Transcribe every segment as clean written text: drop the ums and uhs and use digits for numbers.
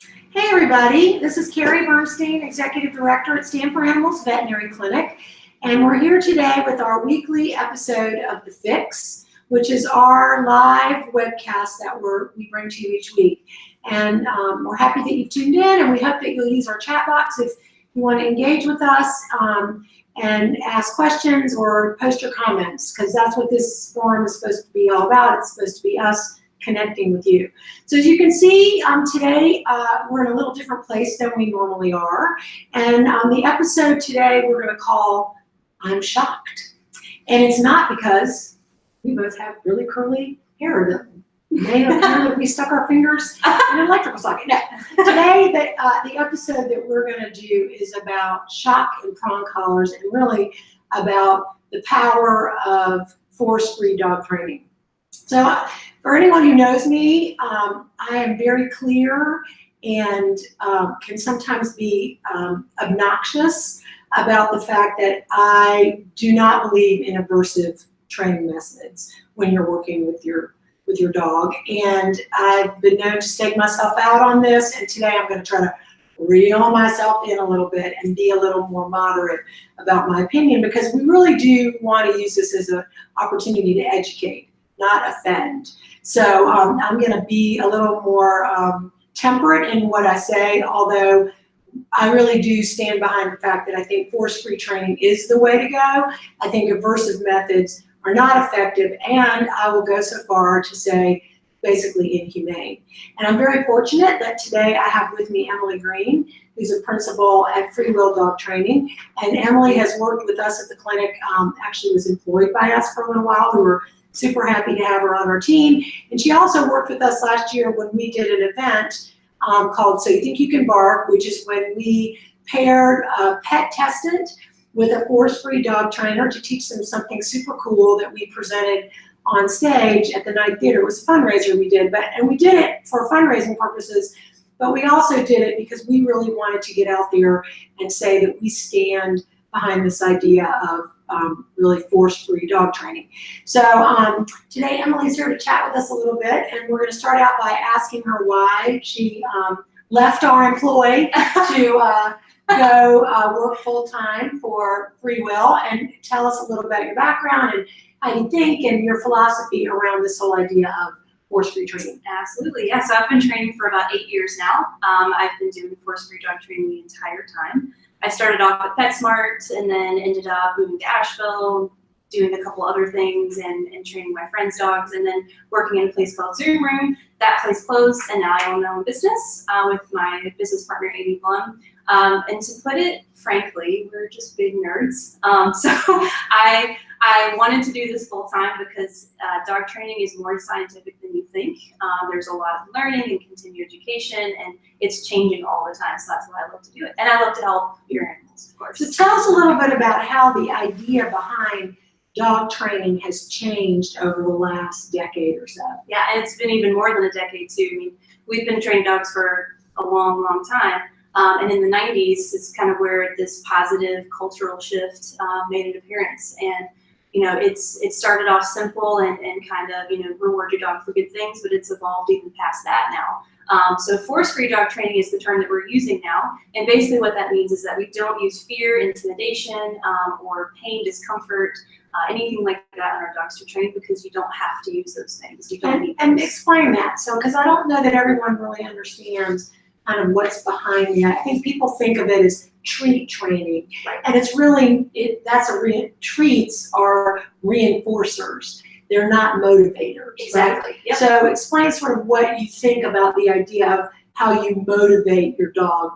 Hey everybody, this is Carrie Bernstein, Executive Director at Stanford Animals Veterinary Clinic, and we're here today with our weekly episode of The Fix, which is our live webcast that we bring to you each week. And we're happy that you've tuned in, and we hope that you'll use our chat box if you want to engage with us and ask questions or post your comments, because that's what this forum is supposed to be all about. It's supposed to be us connecting with you. So as you can see, today we're in a little different place than we normally are. And the episode today we're going to call I'm Shocked. And it's not because we both have really curly hair that may appear that we stuck our fingers in an electrical socket. No. Today the episode that we're going to do is about shock and prong collars, and really about the power of force-free dog training. So for anyone who knows me, I am very clear and can sometimes be obnoxious about the fact that I do not believe in aversive training methods when you're working with your dog. And I've been known to stake myself out on this, and today I'm going to try to reel myself in a little bit and be a little more moderate about my opinion, because we really do want to use this as an opportunity to educate, not offend. So I'm going to be a little more temperate in what I say, although I really do stand behind the fact that I think force-free training is the way to go. I think aversive methods are not effective, and I will go so far to say basically inhumane. And I'm very fortunate that today I have with me Emily Green, who's a principal at Free Will Dog Training. And Emily has worked with us at the clinic, actually was employed by us for a little while. We were super happy to have her on our team. And she also worked with us last year when we did an event called So You Think You Can Bark, which is when we paired a pet testant with a force-free dog trainer to teach them something super cool that we presented on stage at the Night Theater. It was a fundraiser we did, and we did it for fundraising purposes, but we also did it because we really wanted to get out there and say that we stand behind this idea of really force-free dog training. So today Emily's here to chat with us a little bit, and we're going to start out by asking her why she left our employ to go work full-time for Free Will, and tell us a little about your background and how you think and your philosophy around this whole idea of force-free training. Absolutely, yeah. So I've been training for about 8 years now. I've been doing force-free dog training the entire time. I started off at PetSmart and then ended up moving to Asheville, doing a couple other things and training my friends' dogs, and then working in a place called Zoom Room. That place closed, and now I own my own business with my business partner, Amy Blum. And to put it frankly, we're just big nerds. So I wanted to do this full time because dog training is more scientific than you think. There's a lot of learning and continued education, and it's changing all the time. So that's why I love to do it. And I love to help your animals, of course. So tell us a little bit about how the idea behind dog training has changed over the last decade or so. Yeah, and it's been even more than a decade too. I mean, we've been training dogs for a long, long time. And in the 90s, it's kind of where this positive cultural shift made an appearance. And, you know, it started off simple and kind of, you know, reward your dog for good things, but it's evolved even past that now. So force-free dog training is the term that we're using now. And basically what that means is that we don't use fear, intimidation, or pain, discomfort, anything like that on our dogs to train, because you don't have to use those things. You don't need and explain that. So, because I don't know that everyone really understands kind of what's behind that. I think people think of it as treat training, right. And it's really, treats are reinforcers. They're not motivators. Exactly. Right? Yep. So explain sort of what you think about the idea of how you motivate your dog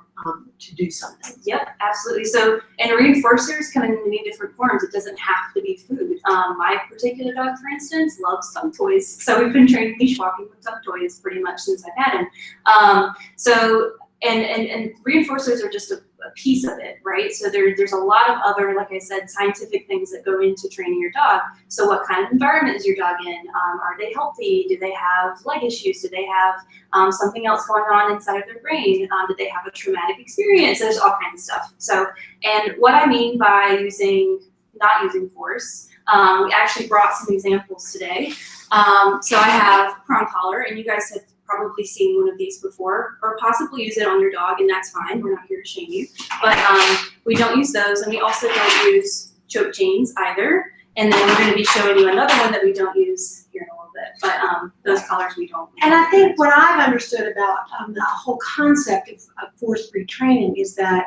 to do something. Yep, absolutely. So, and reinforcers come in many different forms. It doesn't have to be food. My particular dog, for instance, loves tongue toys. So we've been training leash walking with tongue toys pretty much since I've had him. And reinforcers are just a piece of it, right? So there's a lot of other, like I said, scientific things that go into training your dog. So what kind of environment is your dog in? Are they healthy? Do they have leg issues? Do they have something else going on inside of their brain? Do they have a traumatic experience? There's all kinds of stuff. So, and what I mean by not using force, we actually brought some examples today. So I have prong collar, and you guys have probably seen one of these before, or possibly use it on your dog, and that's fine. We're not here to shame you. But we don't use those, and we also don't use choke chains either. And then we're going to be showing you another one that we don't use here in a little bit. But those collars we don't. And I think what I've understood about the whole concept of force-free training is that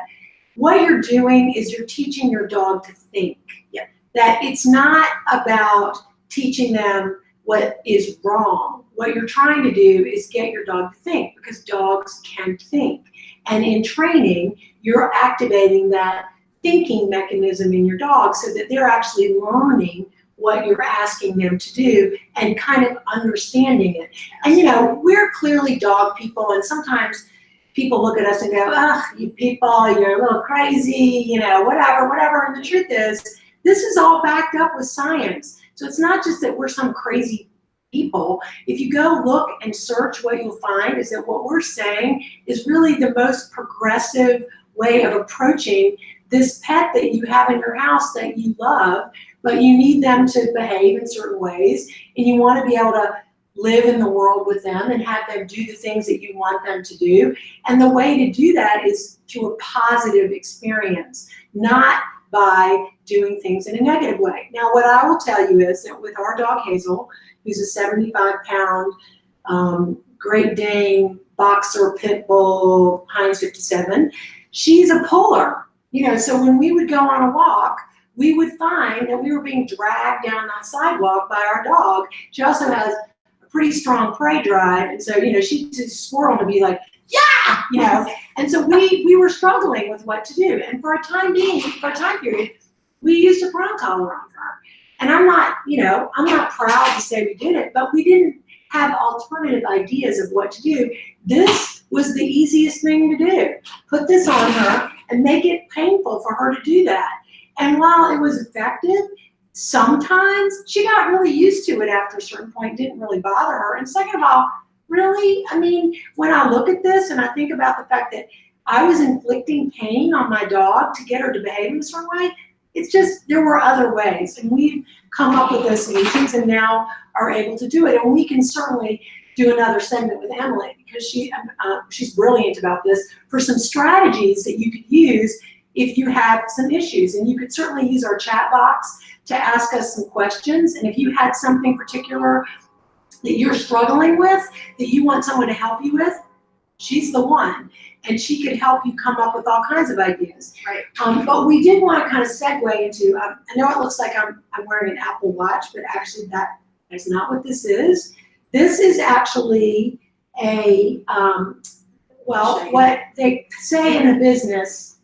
what you're doing is you're teaching your dog to think. Yep. That it's not about teaching them what is wrong. What you're trying to do is get your dog to think, because dogs can think. And in training, you're activating that thinking mechanism in your dog so that they're actually learning what you're asking them to do and kind of understanding it. And you know, we're clearly dog people, and sometimes people look at us and go, ugh, you people, you're a little crazy, you know, whatever. And the truth is, this is all backed up with science. So it's not just that we're some crazy people. If you go look and search, what you'll find is that what we're saying is really the most progressive way of approaching this pet that you have in your house that you love, but you need them to behave in certain ways, and you want to be able to live in the world with them and have them do the things that you want them to do. And the way to do that is through a positive experience, not by doing things in a negative way. Now, what I will tell you is that with our dog Hazel, who's a 75-pound Great Dane, boxer, pit bull, Heinz 57, she's a puller. You know, so when we would go on a walk, we would find that we were being dragged down that sidewalk by our dog. She also has a pretty strong prey drive, and so, you know, she'd just squirrel to be like, yeah, you know. And so we were struggling with what to do. And for a time period, we used a Prong collar on her. And I'm not, you know, I'm not proud to say we did it, but we didn't have alternative ideas of what to do. This was the easiest thing to do. Put this on her and make it painful for her to do that. And while it was effective, sometimes she got really used to it after a certain point, didn't really bother her. And second of all, really, I mean, when I look at this and I think about the fact that I was inflicting pain on my dog to get her to behave in a certain way, it's just, there were other ways. And we've come up with those solutions and now are able to do it. And we can certainly do another segment with Emily, because she's brilliant about this, for some strategies that you could use if you have some issues. And you could certainly use our chat box to ask us some questions. And if you had something particular that you're struggling with, that you want someone to help you with, she's the one. And she could help you come up with all kinds of ideas. Right. But we did want to kind of segue into, I know it looks like I'm wearing an Apple Watch, but actually that is not what this is. This is actually a, well, what they say in the business,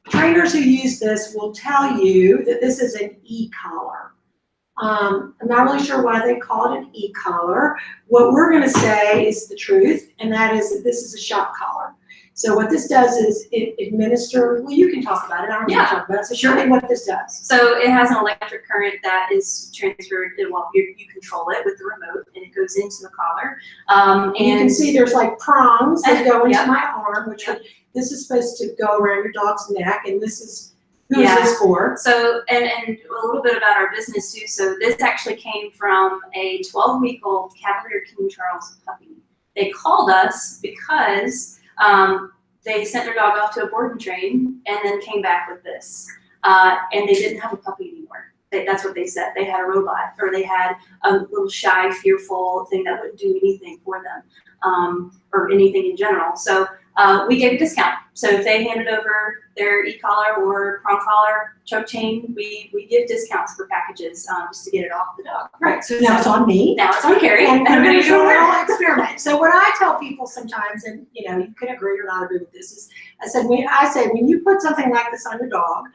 trainers who use this will tell you that this is an e-collar. I'm not really sure why they call it an e-collar. What we're going to say is the truth, and that is that this is a shock collar. So what this does is it administers, well, you can talk about it. I don't want to talk about it. So show me what this does. So it has an electric current that is transferred, well, you control it with the remote, and it goes into the collar. And you can see there's like prongs that go into Yep. my arm, which this is supposed to go around your dog's neck, and this is, who is this for? So, and a little bit about our business too. So this actually came from a 12-week-old Cavalier King Charles puppy. They called us because they sent their dog off to a board and train and then came back with this. And they didn't have a puppy anymore. That's what they said. They had a robot, or they had a little shy, fearful thing that wouldn't do anything for them, or anything in general. So we gave a discount. So if they handed over their e-collar or prong collar, choke chain, we give discounts for packages just to get it off the dog. Right, so now it's on me. Now it's on Carrie. And we're going to do a Everybody little experiment. So what I tell people sometimes, and you know, you can agree or not agree with this, is I say when you put something like this on your dog,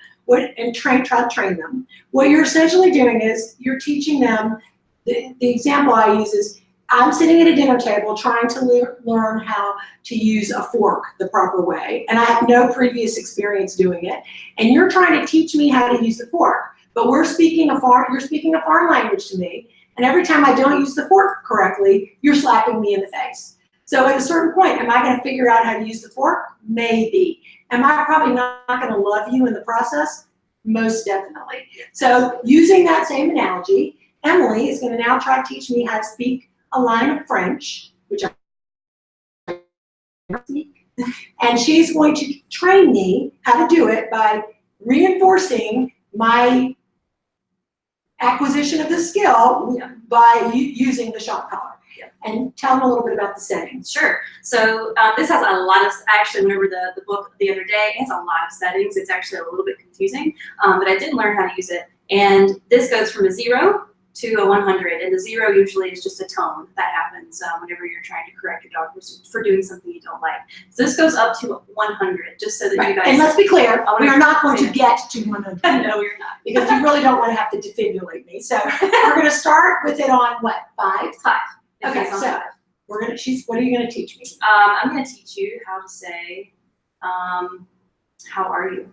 and try to train them, what you're essentially doing is you're teaching them, the example I use is, I'm sitting at a dinner table trying to learn how to use a fork the proper way, and I have no previous experience doing it, and you're trying to teach me how to use the fork, but you're speaking a foreign language to me, and every time I don't use the fork correctly, you're slapping me in the face. So at a certain point, am I going to figure out how to use the fork? Maybe. Am I probably not going to love you in the process? Most definitely. So using that same analogy, Emily is going to now try to teach me how to speak a line of French, which And she's going to train me how to do it by reinforcing my acquisition of the skill by using the shock collar. And tell them a little bit about the settings. Sure. So this has a lot of, I actually went over the book the other day. It has a lot of settings. It's actually a little bit confusing, but I did learn how to use it. And this goes from a 0 to a 100. And the 0 usually is just a tone that happens whenever you're trying to correct your dog for doing something you don't like. So this goes up to 100, just so that you guys. And let's be clear, we are not going to get to 100. No, you're not. Because you really don't want to have to defibrillate me. So we're going to start with it on what, 5? 5. Okay, so we're gonna. What are you gonna teach me? I'm gonna teach you how to say, "How are you?"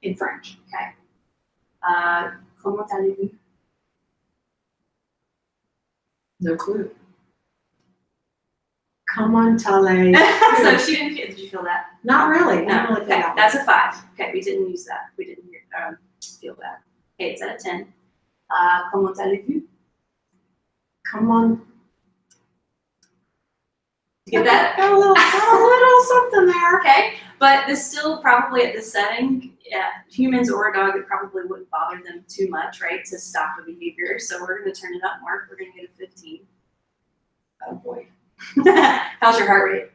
in French. Okay. Comment allez-vous? No clue. Comment allez? So she didn't feel. Did you feel that? Not really. No. I don't really feel Okay. that. That's a 5. Okay, we didn't use that. We didn't feel that. Okay, it's at a 10. Comment allez-vous? Comment. Get that? Got a little something there. Okay, but this still probably at this setting, humans or a dog, it probably wouldn't bother them too much, right, to stop the behavior. So we're going to turn it up more. We're going to get a 15. Oh boy. How's your heart rate?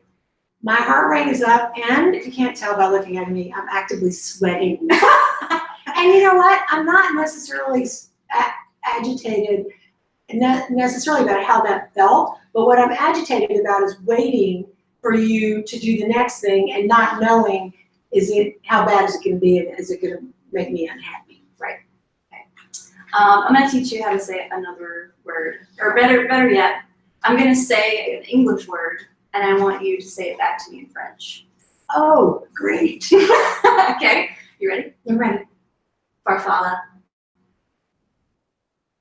My heart rate is up, and if you can't tell by looking at me, I'm actively sweating. And you know what? I'm not necessarily agitated necessarily about how that felt, but what I'm agitated about is waiting for you to do the next thing and not knowing how bad is it going to be and is it going to make me unhappy. Right. Okay. I'm going to teach you how to say another word, or better yet, I'm going to say an English word, and I want you to say it back to me in French. Oh, great. Okay, you ready? I'm ready. Farfalla.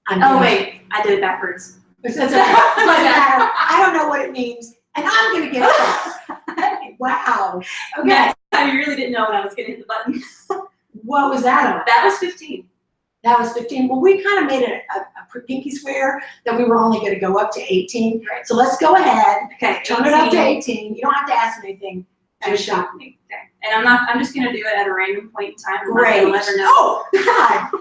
Oh, wait, I did it backwards. It's okay. I don't know what it means, and I'm going to get it. Wow. Okay. Next time you really didn't know when I was going to hit the button. What was that on? That was 15. That was 15. Well, we kind of made it a pinky swear that we were only going to go up to 18. Right. So let's go ahead. Okay. Turn it up to 18. You don't have to ask me anything. Just shock me. Okay. And I'm just going to do it at a random point in time. Great. I'm let her know. Oh, God.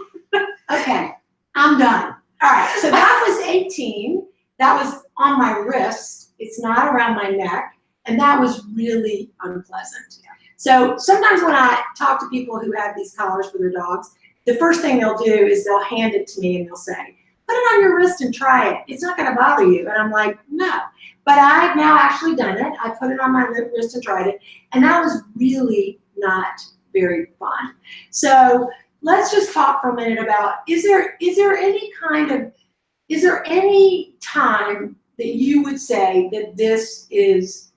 Okay. I'm done. All right. So that was 18. That was on my wrist. It's not around my neck. And that was really unpleasant. Yeah. So sometimes when I talk to people who have these collars for their dogs, the first thing they'll do is they'll hand it to me and they'll say, put it on your wrist and try it. It's not going to bother you. And I'm like, no. But I've now actually done it. I put it on my wrist and tried it. And that was really not very fun. So let's just talk for a minute about, is there any time that you would say that this is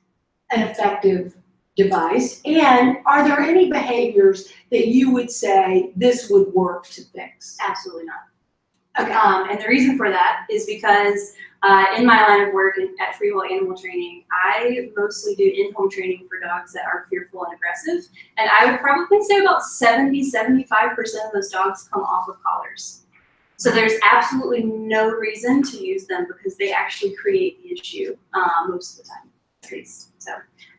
an effective device? And are there any behaviors that you would say this would work to fix? Absolutely not. Okay. And the reason for that is because in my line of work at Freewheel Animal Training, I mostly do in-home training for dogs that are fearful and aggressive. And I would probably say about 70–75% of those dogs come off of collars. So there's absolutely no reason to use them because they actually create the issue most of the time, at least. So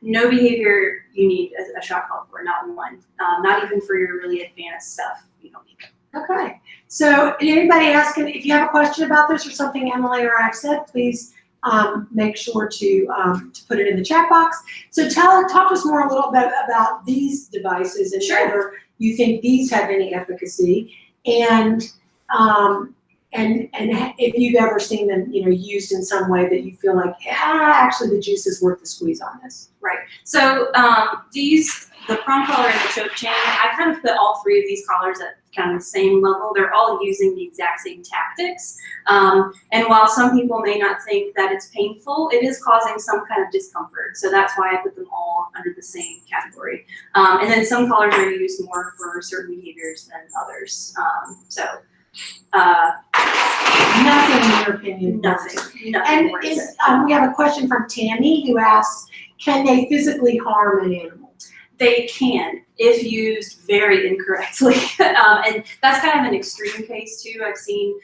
no behavior you need a shock collar for, not one. Not even for your really advanced stuff, you don't need it. Okay. So anybody asking, if you have a question about this or something Emily or I've said, please make sure to put it in the chat box. So talk to us more a little bit about these devices and whether you think these have any efficacy, and if you've ever seen them, used in some way that you feel like, actually the juice is worth the squeeze on this. Right. So the prong collar and the choke chain, I kind of put all three of these collars at kind of the same level. They're all using the exact same tactics. And while some people may not think that it's painful, it is causing some kind of discomfort. So that's why I put them all under the same category. And then some collars are used more for certain behaviors than others. Nothing in your opinion. Nothing. And we have a question from Tammy who asks, can they physically harm an animal? They can, if used very incorrectly. And that's kind of an extreme case too. I've seen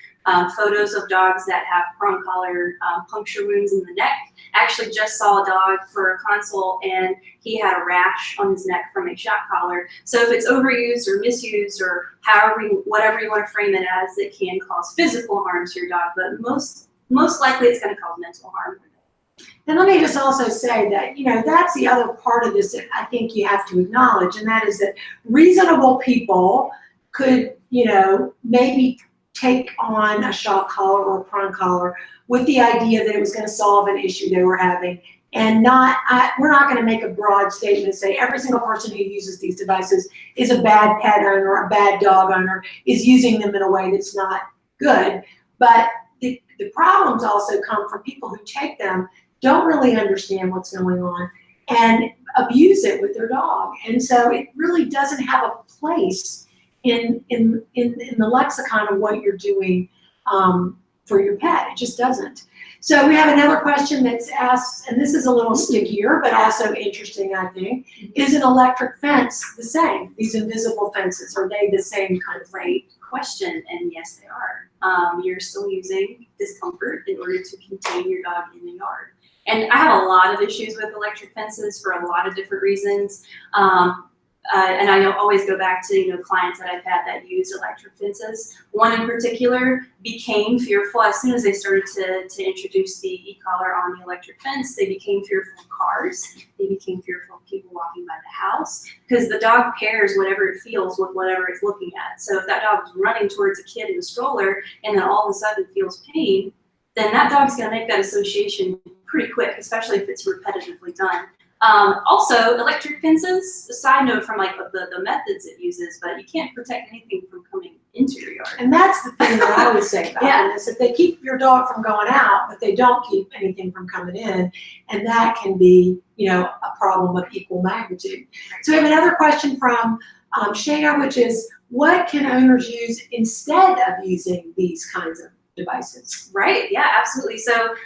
photos of dogs that have prong collar puncture wounds in the neck, Actually just saw a dog for a consult, and he had a rash on his neck from a shock collar. So if it's overused or misused or whatever you want to frame it as, it can cause physical harm to your dog, but most likely it's going to cause mental harm. And let me just also say that, that's the other part of this that I think you have to acknowledge, and that is that reasonable people could, maybe take on a shock collar or a prong collar with the idea that it was going to solve an issue they were having. And we're not going to make a broad statement and say every single person who uses these devices is a bad pet owner or a bad dog owner, is using them in a way that's not good. But the problems also come from people who take them, don't really understand what's going on, and abuse it with their dog. And so it really doesn't have a place in the lexicon of what you're doing for your pet. It just doesn't. So we have another question that's asked, and this is a little stickier, but also interesting, I think. Is an electric fence the same? These invisible fences, are they the same kind of thing? Great question, and yes, they are. You're still using discomfort in order to contain your dog in the yard. And I have a lot of issues with electric fences for a lot of different reasons. And I always go back to clients that I've had that used electric fences. One in particular became fearful as soon as they started to introduce the e-collar on the electric fence. They became fearful of cars. They became fearful of people walking by the house, because the dog pairs whatever it feels with whatever it's looking at. So if that dog is running towards a kid in a stroller and then all of a sudden feels pain, then that dog's going to make that association pretty quick, especially if it's repetitively done. Also, electric fences, a side note from the methods it uses, but you can't protect anything from coming into your yard. And that's the thing that I always say about it, is that they keep your dog from going out, but they don't keep anything from coming in. And that can be, a problem of equal magnitude. So we have another question from Shayna, which is, what can owners use instead of using these kinds of devices? Right, yeah, absolutely. So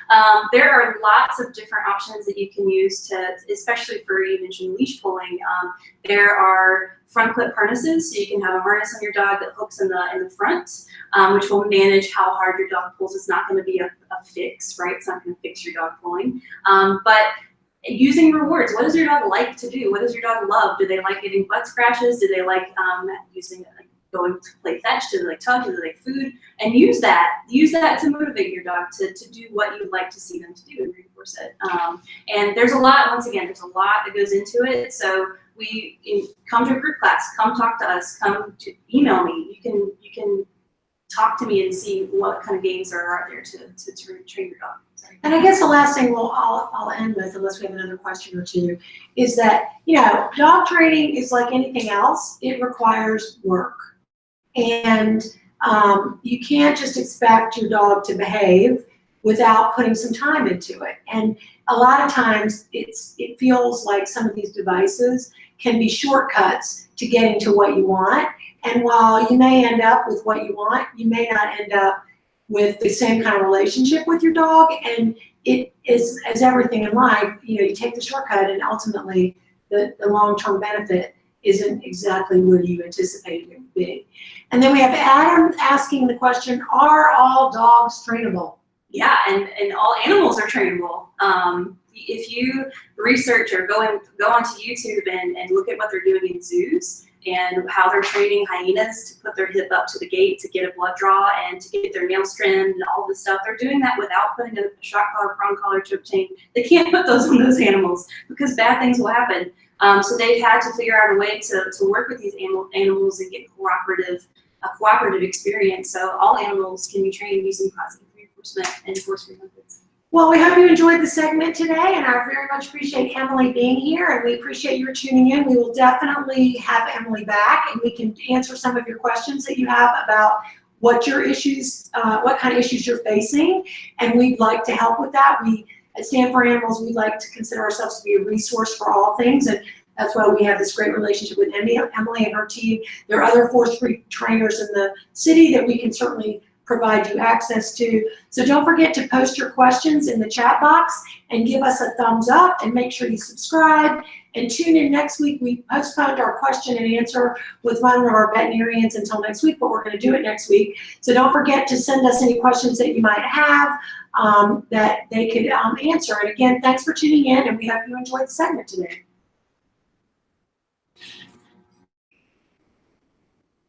there are lots of different options that you can use to, especially for, you mentioned leash pulling. There are front clip harnesses, so you can have a harness on your dog that hooks in the front, which will manage how hard your dog pulls. It's not going to be a fix, right? It's not going to fix your dog pulling. But using rewards, what does your dog like to do? What does your dog love? Do they like getting butt scratches? Do they like going to play fetch? Do they like tug? Do they like food? And use that to motivate your dog to do what you'd like to see them to do and reinforce it. And there's a lot, once again, there's a lot that goes into it. So come to a group class, come talk to us, come to email me. You can talk to me and see what kind of games there are out there to train your dog. Sorry. And I guess the last thing I'll end with, unless we have another question or two, is that, dog training is like anything else. It requires work. And you can't just expect your dog to behave without putting some time into it. And a lot of times it feels like some of these devices can be shortcuts to getting to what you want. And while you may end up with what you want, you may not end up with the same kind of relationship with your dog. And it is, as everything in life, you take the shortcut, and ultimately the long-term benefit isn't exactly where you anticipated it would be. And then we have Adam asking the question, are all dogs trainable? Yeah, and all animals are trainable. If you research or go onto YouTube and look at what they're doing in zoos and how they're training hyenas to put their hip up to the gate to get a blood draw and to get their nails trimmed and all this stuff, they're doing that without putting a shock collar, prong collar to obtain. They can't put those on those animals because bad things will happen. So they've had to figure out a way to work with these animals and get a cooperative experience. So all animals can be trained using positive reinforcement and enforcement methods. Well, we hope you enjoyed the segment today, and I very much appreciate Emily being here, and we appreciate your tuning in. We will definitely have Emily back, and we can answer some of your questions that you have about what your issues, what kind of issues you're facing, and we'd like to help with that. We at Stand for Animals, we like to consider ourselves to be a resource for all things, and that's why we have this great relationship with Emily and her team. There are other force-free trainers in the city that we can certainly provide you access to. So don't forget to post your questions in the chat box and give us a thumbs up, and make sure you subscribe and tune in next week. We postponed our question and answer with one of our veterinarians until next week, but we're going to do it next week. So don't forget to send us any questions that you might have. that they could answer. And again, thanks for tuning in, and we hope you enjoyed the segment today.